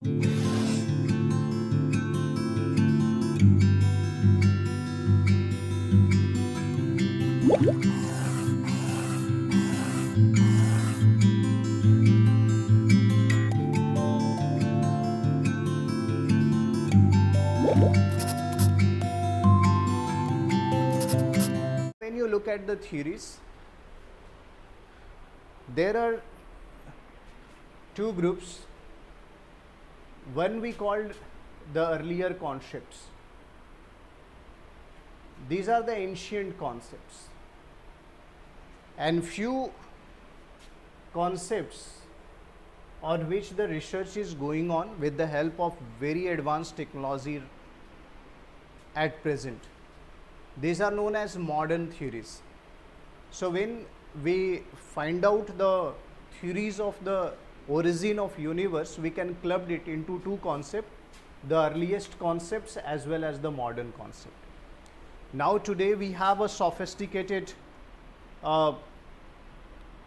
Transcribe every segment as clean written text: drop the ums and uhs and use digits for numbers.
When you look at the theories, there are two groups. One we called the earlier concepts. These are the ancient concepts, and few concepts on which the research is going on with the help of very advanced technology at present. These are known as modern theories. So when we find out the theories of the origin of universe, we can club it into two concepts, the earliest concepts as well as the modern concept. Now today we have a sophisticated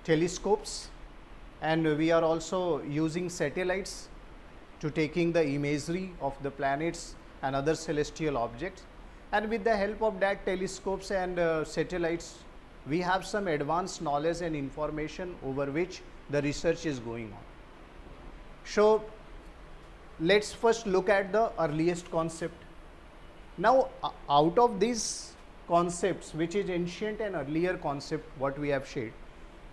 telescopes, and we are also using satellites to taking the imagery of the planets and other celestial objects, and with the help of that telescopes and satellites, we have some advanced knowledge and information over which the research is going on. So let's first look at the earliest concept. Now out of these concepts, which is ancient and earlier concept what we have shared,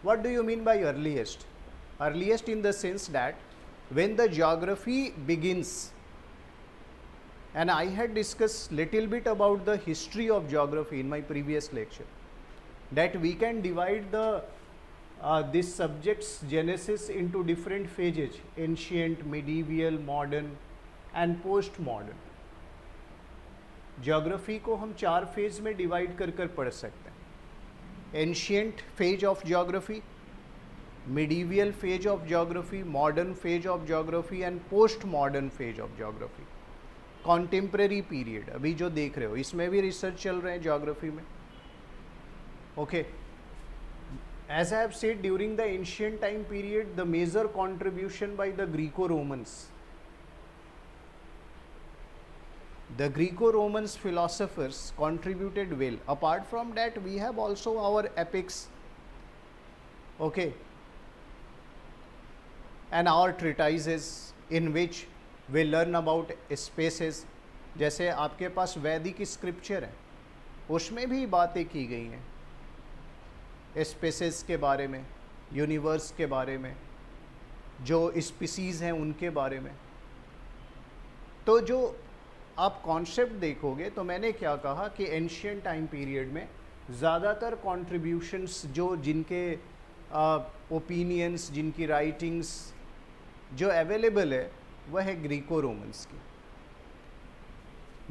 what do you mean by earliest? Earliest in the sense that when the geography begins, and I had discussed little bit about the history of geography in my previous lecture, that we can divide the this subject's genesis into different phases: ancient, medieval, modern and post-modern. Geography को हम चार phase में divide कर कर पढ़ सकते हैं: ancient phase of geography, medieval phase of geography, modern phase of geography and post modern phase of geography. Contemporary period अभी जो देख रहे हो इसमें भी रिसर्च चल रहे हैं ज्योग्राफी में. Okay, as I have said, during the ancient time period, the major contribution by the Greco-Romans. The Greco-Romans philosophers contributed well. Apart from that, we have also our epics, okay, and our treatises in which we learn about spaces. जैसे आपके पास वैदिक scripture है, उसमें भी बातें की गई हैं स्पेसेस के बारे में, यूनिवर्स के बारे में, जो स्पीसीज़ हैं उनके बारे में. तो जो आप कॉन्सेप्ट देखोगे, तो मैंने क्या कहा कि एंशियंट टाइम पीरियड में ज़्यादातर कॉन्ट्रीब्यूशंस जो जिनके ओपिनियंस, जिनकी राइटिंग्स जो अवेलेबल है वह है ग्रीको रोमन्स की.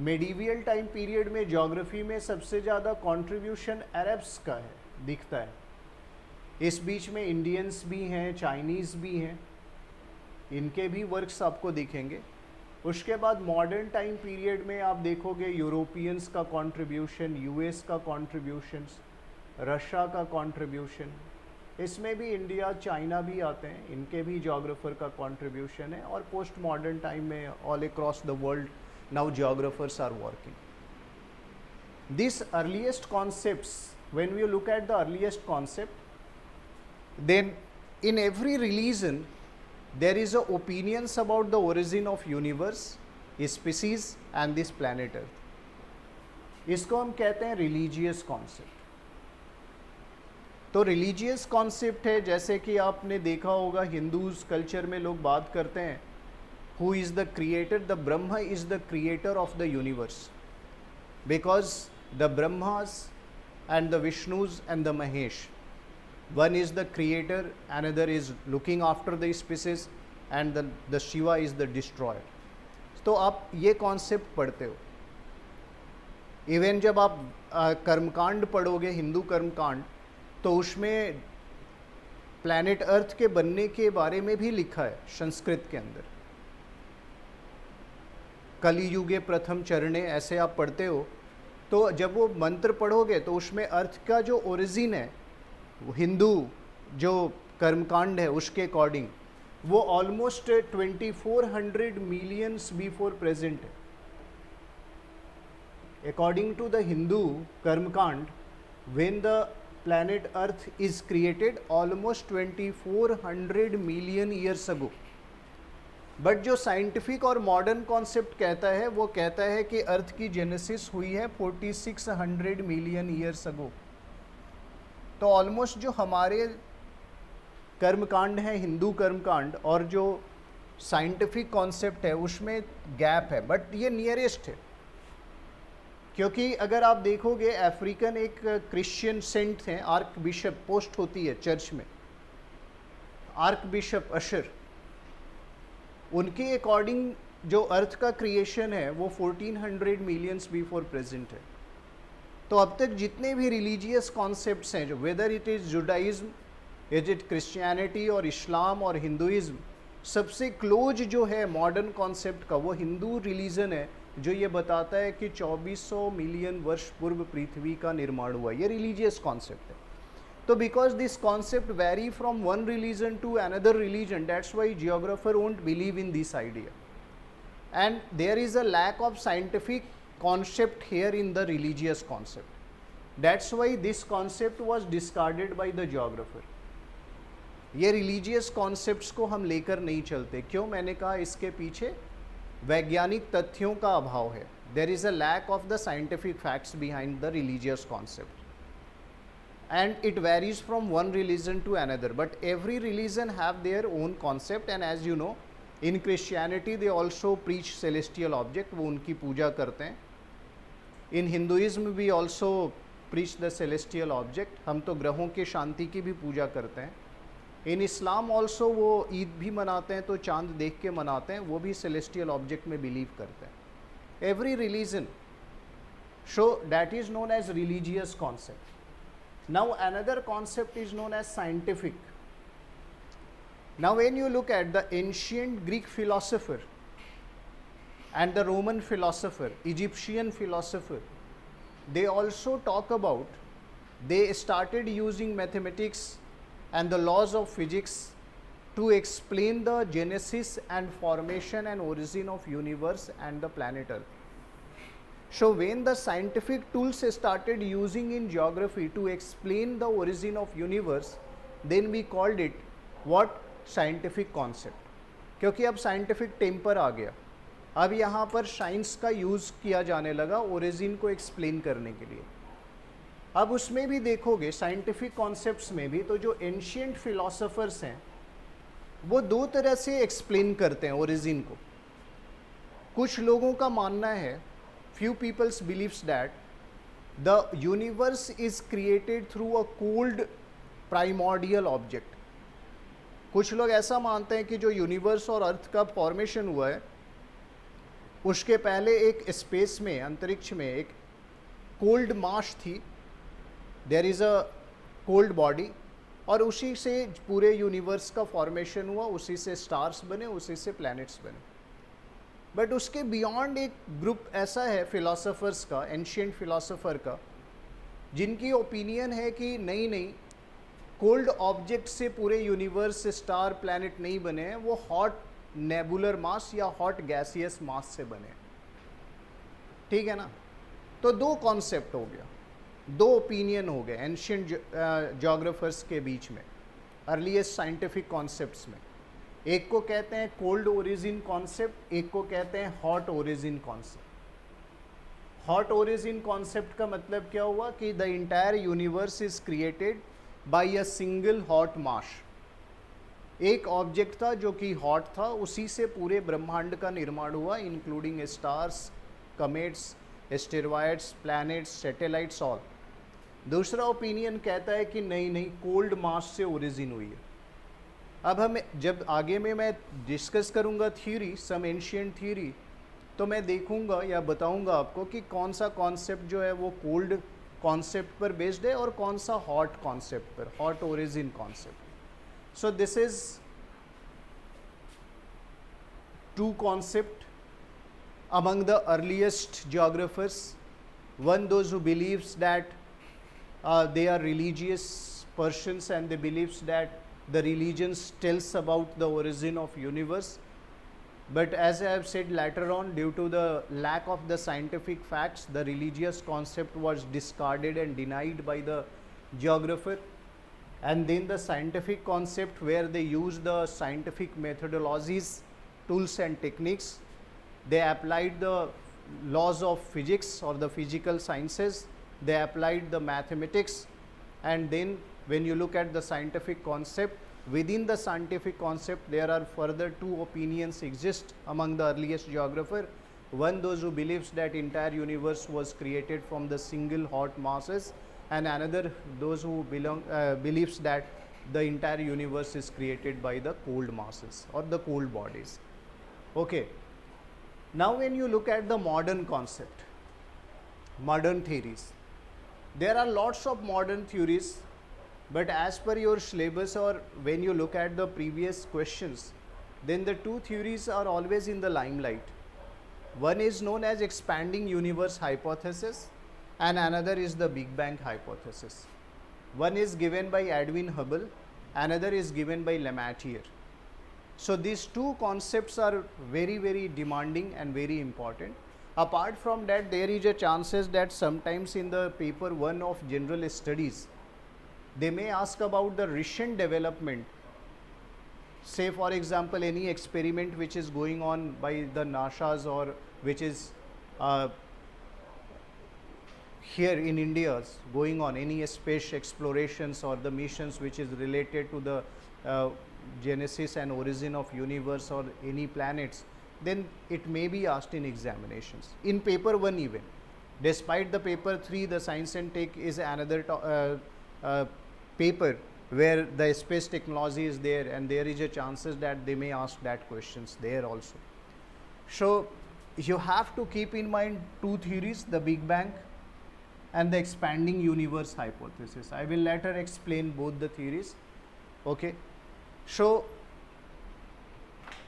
मेडिवियल टाइम पीरियड में ज्योग्राफी में सबसे ज़्यादा कंट्रीब्यूशन अरब्स का है, दिखता है. इस बीच में इंडियंस भी हैं, चाइनीज़ भी हैं, इनके भी वर्क्स आपको दिखेंगे. उसके बाद मॉडर्न टाइम पीरियड में आप देखोगे यूरोपियंस का कंट्रीब्यूशन, यूएस का कंट्रीब्यूशंस, रशिया का कंट्रीब्यूशन, इसमें भी इंडिया, चाइना भी आते हैं, इनके भी ज्योग्राफर का कंट्रीब्यूशन है. और पोस्ट मॉडर्न टाइम में all across the world now geographers are working. These earliest concepts, when we look at the earliest concept, then in every religion there is a opinions about the origin of universe, species and this planet earth. इसको हम कहते हैं religious concept. तो religious concept है, जैसे कि आपने देखा होगा हिंदूज कल्चर में लोग बात करते हैं who is the creator. The Brahma is the creator of the universe, because the Brahmas and the Vishnus and the Mahesh, one is the creator, another is looking after the species, and the Shiva is the destroyer. तो आप ये concept पढ़ते हो. Even जब आप कर्मकांड पढ़ोगे, हिंदू कर्मकांड, तो उसमें प्लैनेट अर्थ के बनने के बारे में भी लिखा है संस्कृत के अंदर. कलियुगे प्रथम चरणे ऐसे आप पढ़ते हो, तो जब वो मंत्र पढ़ोगे तो उसमें अर्थ का जो ओरिजिन है, हिंदू जो कर्मकांड है उसके अकॉर्डिंग, वो ऑलमोस्ट 2400 मिलियंस बिफोर प्रेजेंट है। अकॉर्डिंग टू द हिंदू कर्मकांड, when the planet earth is created almost 2400 million years ago. But जो साइंटिफिक और मॉडर्न कॉन्सेप्ट कहता है वो कहता है कि अर्थ की जेनेसिस हुई है 4600 मिलियन ईयर्स अगो। तो ऑलमोस्ट जो हमारे कर्मकांड है, हिंदू कर्मकांड, और जो साइंटिफिक कॉन्सेप्ट है उसमें गैप है, बट ये नियरेस्ट है। क्योंकि अगर आप देखोगे, अफ्रीकन एक क्रिश्चियन सेंट हैं, आर्क बिशप, पोस्ट होती है चर्च में, आर्क बिशप अशर, उनके अकॉर्डिंग जो अर्थ का क्रिएशन है वो 1400 मिलियंस बिफोर प्रेजेंट है। तो अब तक जितने भी रिलीजियस कॉन्सेप्ट्स हैं, जो whether it is Judaism, is it Christianity और इस्लाम और हिंदुइज्म, सबसे क्लोज जो है मॉडर्न कॉन्सेप्ट का वो हिंदू रिलीजन है, जो ये बताता है कि 2400 मिलियन वर्ष पूर्व पृथ्वी का निर्माण हुआ। ये रिलीजियस कॉन्सेप्ट है। तो because this concept vary from one religion to another religion, that's why geographer won't believe in this idea, and there is a lack of scientific concept here in the religious concept. That's why this concept was discarded by the geographer. ये religious concepts को हम लेकर नहीं चलते। क्यों? मैंने कहा इसके पीछे वैज्ञानिक तथ्यों का अभाव है। There is a lack of the scientific facts behind the religious concept, and it varies from one religion to another. But every religion have their own concept, and as you know, in Christianity they also preach celestial object, वो उनकी पूजा करते हैं। In Hinduism भी also preach the celestial object, हम तो ग्रहों के शांति की भी पूजा करते हैं। इन इस्लाम ऑल्सो वो ईद भी मनाते हैं, तो चांद देख के मनाते हैं, वो भी सेलेस्टियल ऑब्जेक्ट में बिलीव करते हैं। Every religion, so that is known as religious concept. Now another concept is known as scientific. Now when you look at the ancient Greek philosopher and the Roman philosopher, Egyptian philosopher, they also talk about, they started using mathematics and the laws of physics to explain the genesis and formation and origin of universe and the planet Earth. So when the scientific tools started using in geography to explain the origin of universe, then we called it what? Scientific concept. क्योंकि अब scientific temper आ गया, अब यहाँ पर science का use किया जाने लगा ओरिजिन को एक्सप्लेन करने के लिए। अब उसमें भी देखोगे साइंटिफिक कॉन्सेप्ट्स में भी, तो जो एंशिएंट फिलोसोफर्स हैं वो दो तरह से एक्सप्लेन करते हैं ओरिजिन को। कुछ लोगों का मानना है, few peoples believes that the universe is created through a cold primordial object. कुछ लोग ऐसा मानते हैं कि जो यूनिवर्स और अर्थ का फॉर्मेशन हुआ है उसके पहले एक स्पेस में, अंतरिक्ष में एक कोल्ड मास थी, there is a cold body, और उसी से पूरे यूनिवर्स का फॉर्मेशन हुआ, उसी से स्टार्स बने, उसी से प्लैनेट्स बने। बट उसके बियॉन्ड एक ग्रुप ऐसा है फिलोसोफर्स का, एंशिएंट फिलोसोफर का, जिनकी ओपिनियन है कि नहीं नहीं, कोल्ड ऑब्जेक्ट से पूरे यूनिवर्स, स्टार, प्लैनेट नहीं बने हैं, वो हॉट नेबुलर मास या हॉट गैसियस मास से बने। ठीक है ना? तो दो कॉन्सेप्ट हो गया, दो ओपिनियन हो गए एंशिएंट ज्योग्राफर्स के बीच में, अर्लीस्ट साइंटिफिक कॉन्सेप्ट्स में। एक को कहते हैं कोल्ड ओरिजिन कॉन्सेप्ट, एक को कहते हैं hot origin concept. Hot origin concept का मतलब क्या हुआ कि the entire universe is created by a single hot mass. एक ऑब्जेक्ट था जो कि हॉट था, उसी से पूरे ब्रह्मांड का निर्माण हुआ, including stars, comets, asteroids, planets, satellites, all. दूसरा ओपिनियन कहता है कि नहीं नहीं, कोल्ड मास से ओरिजिन हुई है। अब हम जब आगे में मैं डिस्कस करूंगा थ्योरी, सम एंशिएंट थ्योरी, तो मैं देखूंगा या बताऊंगा आपको कि कौन सा कॉन्सेप्ट जो है वो कोल्ड कॉन्सेप्ट पर बेस्ड है और कौन सा हॉट कॉन्सेप्ट पर, hot origin concept. So this is two concept among the earliest geographers. One, those who believes that they are religious persons and they believes that the religions tells about the origin of universe. But as I have said later on, due to the lack of the scientific facts, the religious concept was discarded and denied by the geographer. And then the scientific concept, where they use the scientific methodologies, tools and techniques. They applied the laws of physics or the physical sciences. They applied the mathematics. And then when you look at the scientific concept, within the scientific concept there are further two opinions exist among the earliest geographer. One, those who believes that entire universe was created from the single hot masses, and another, those who believes that the entire universe is created by the cold masses or the cold bodies. Okay. Now when you look at the modern concept, modern theories, there are lots of modern theories, but as per your syllabus or when you look at the previous questions, then the two theories are always in the limelight. One is known as expanding universe hypothesis and another is the Big Bang hypothesis. One is given by Edwin Hubble, another is given by Lemaître. So these two concepts are very, very demanding and very important. Apart from that, there is a chances that sometimes in the paper 1 of general studies, they may ask about the recent development. Say for example, any experiment which is going on by the NASA's or which is here in India going on, any space explorations or the missions which is related to the genesis and origin of universe or any planets, then it may be asked in examinations in paper 1 even. Despite the paper 3, the science and tech is another paper where the space technology is there, and there is a chances that they may ask that questions there also. So you have to keep in mind two theories, the Big Bang and the expanding universe hypothesis. I will later explain both the theories. Okay. So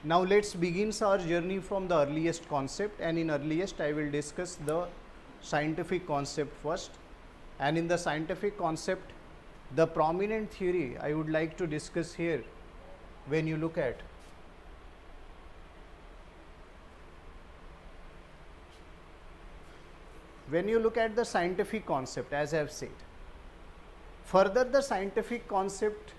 now let's begin our journey from the earliest concept, and in earliest I will discuss the scientific concept first. And in the scientific concept, the prominent theory I would like to discuss here, when you look at the scientific concept, as I have said, further the scientific concept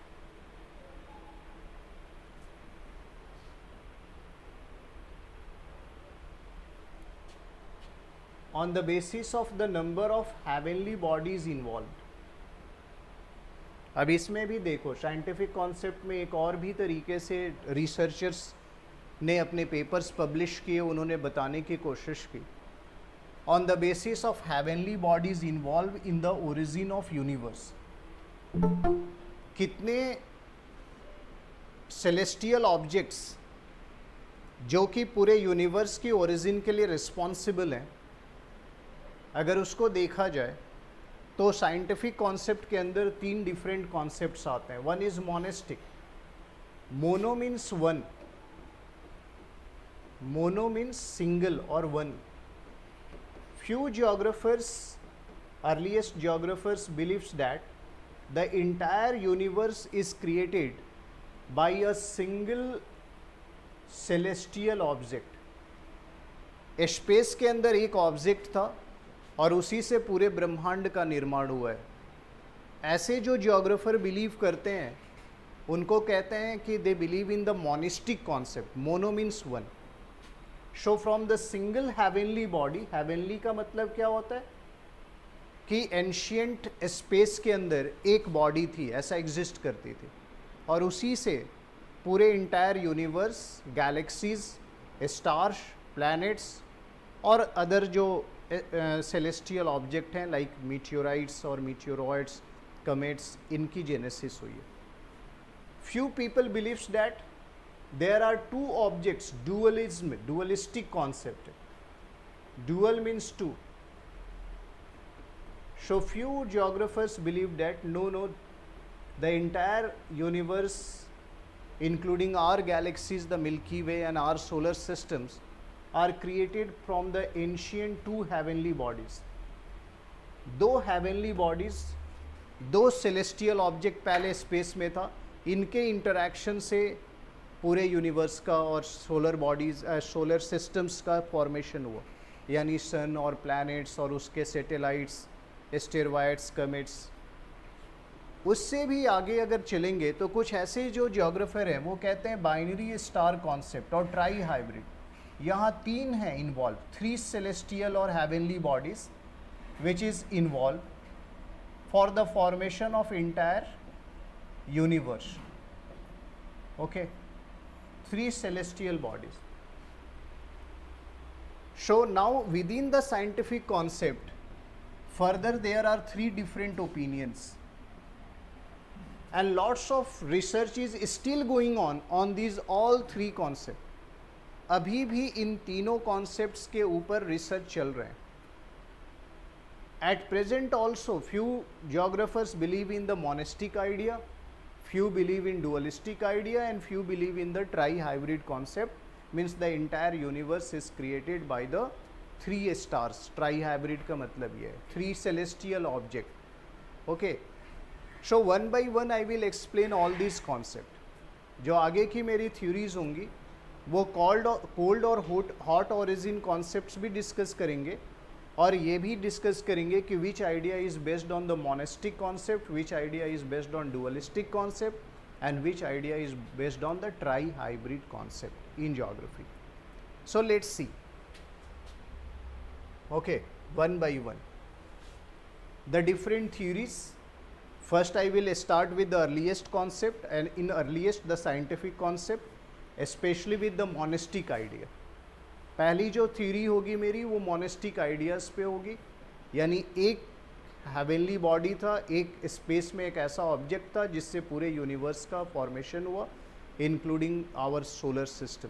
on the basis of the number of heavenly bodies involved. अब इसमें भी देखो, scientific concept में एक और भी तरीके से रिसर्चर्स ने अपने पेपर्स पब्लिश किए, उन्होंने बताने की कोशिश की on the basis of heavenly bodies involve in the origin of universe. कितने सेलेस्टियल ऑब्जेक्ट्स जो कि पूरे यूनिवर्स की ओरिजिन के लिए रिस्पॉन्सिबल हैं, अगर उसको देखा जाए तो साइंटिफिक कॉन्सेप्ट के अंदर 3 डिफरेंट कॉन्सेप्ट्स आते हैं. One is monistic. Mono means one, mono means single और one. Few geographers, earliest geographers believes that the entire universe is created by a single celestial object. Space के अंदर एक object था और उसी से पूरे ब्रह्मांड का निर्माण हुआ है. ऐसे जो जियोग्राफर बिलीव करते हैं उनको कहते हैं कि they believe in the monistic concept. Mono means one. So from the single heavenly body, heavenly का मतलब क्या होता है कि एंशियंट स्पेस के अंदर एक बॉडी थी, ऐसा एग्जिस्ट करती थी, और उसी से पूरे entire universe, galaxies, stars, planets और अदर जो सेलेस्टियल ऑब्जेक्ट हैं लाइक मीटियोराइट्स और मीटियोरॉइड्स, कमेट्स, इनकी जेनेसिस हुई है. Few people believes that there are two objects. Dualism, dualistic concept. Dual means two. So few geographers believe that no, the entire universe including our galaxies, the Milky Way and our solar systems are created from the ancient 2 heavenly bodies. 2 heavenly bodies, 2 celestial object पहले space में था, इनके interaction से पूरे universe का और solar bodies solar systems का formation हुआ, यानी सन और प्लैनेट्स और उसके सैटेलाइट्स, एस्टेरॉयड्स, कमेट्स। उससे भी आगे अगर चलेंगे तो कुछ ऐसे जो ज्योग्राफर हैं वो कहते हैं बाइनरी स्टार कॉन्सेप्ट और ट्राई हाइब्रिड, यहाँ 3 हैं इन्वॉल्व, 3 सेलेस्टियल और heavenly bodies which is involve for the formation of entire universe. Okay, 3 celestial bodies. So now within the scientific concept, further there are 3 different opinions, and lots of research is still going on these all 3 concepts. अभी भी इन तीनों concepts के ऊपर research चल रहे हैं. At present also few geographers believe in the monistic idea, few believe in dualistic idea, and few believe in the tri-hybrid concept, means the entire universe is created by the 3 stars. Tri-hybrid का मतलब ये है 3 celestial object. Okay, so one by one I will explain all these concept. जो आगे की मेरी theories होंगी वो cold और hot origin concepts भी discuss करेंगे, और ये भी डिस्कस करेंगे कि which idea is based on the monistic concept, which idea is based on dualistic concept, and which idea is based on the tri hybrid concept in geography. So let's see. Okay, one by one the different theories. First I will start with the earliest concept, and in earliest the scientific concept, specially with the monistic idea. पहली जो theory होगी मेरी वो monastic ideas पे होगी, यानी एक heavenly body था, एक स्पेस में एक ऐसा ऑब्जेक्ट था जिससे पूरे यूनिवर्स का फॉर्मेशन हुआ, इंक्लूडिंग आवर सोलर सिस्टम.